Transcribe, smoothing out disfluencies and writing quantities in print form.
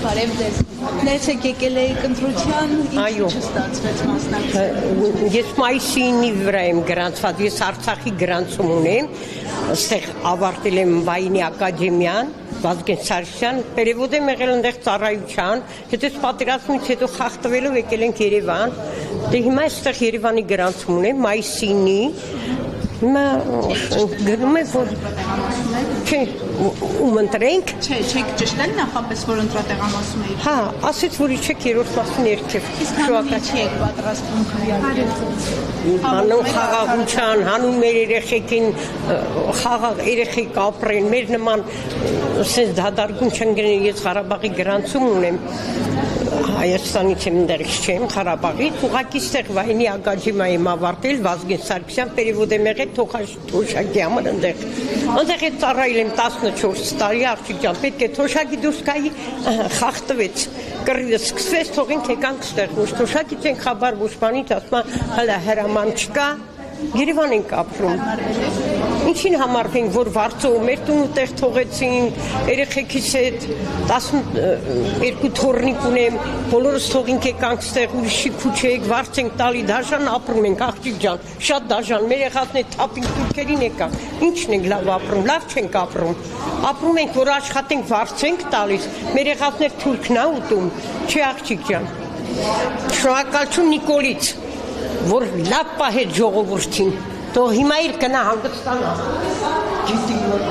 Բարև ձեզ։ Ներեցեք եկել էիք ընտրության, ինչ չստացվեց մասնակցել։ Ես մայիսինի վրա եմ գրանցված, ես Արցախի գրանցում ունեմ, այստեղ ավարտել եմ Վայնի ակադեմիան, Վազգեն Սարգսյան, Պերևոդ եմ եղել այնտեղ ծառայության, հետո պատերազմից հետո խախտվելով եկել ենք Երևան, դե հիմա այստեղ Երևանի գրանցում ունեմ, մայիսինի, հիմա գրում է, որ չէ, ում ընտրենք։ Չէ, չեք ճշտել նախապես, որ ընտրատեղամասում էիք։ Հա, ասեց, որ իչեք երրորդ մասին երկև։ Իսկ հանուն ինչի եք պատրաստվում քվեարկել։ Հանուն խաղաղության, հանուն մեր երեխեքին խաղաղ երեխեք ապրեն, մեր նման սենց դադարգում չեն գնեն, ես Ղարաբաղի գրանցում ունեմ, Հայաստանից եմ ընդերից չեմ, Ղարաբաղից, ուղղակի ստեղ Վայնի ակադեմիա եմ ավարտել, Վազգեն Սարգսյան, Պերևոդ եմ եղել, թոշակի համար ընդեղ։ Ընդեղ է ծառայել եմ 14 տարի, աղջիկ ջան, պետք է թոշակի դուրս գայի, խախտվեց, կռիվը սկսվեց, թողենք եկանք ստեղ, ոչ թոշակից ենք խաբար, ոչ բանից, ասում հələ հրաման չկա, Երևան ենք ապրում։ Ինչին համարվենք, որ վարձով մեր տունը տեղ թողեցինք, երեխեքիս հետ 12 թոռնիկ ունեմ, բոլորս թողինք եկանք ստեղ, ուրիշի քուչեեք, վարձ ենք տալի, դաժան ապրում ենք, աղջիկ ջան, շատ դաժան, մեր եղածն է թափին թուրքերին եկան, ինչն ենք լավ ապրում, լավ չենք ապրում ենք, որ աշխատենք, վարձ ենք տալիս, մեր եղածներ թուրքն է ուտում, չէ աղջիկ ջան, շնորհակալություն Նիկոլից, որ լավ պահեց ժողովրդին, թող հիմա իր կնա հանգստանա, գիտի որ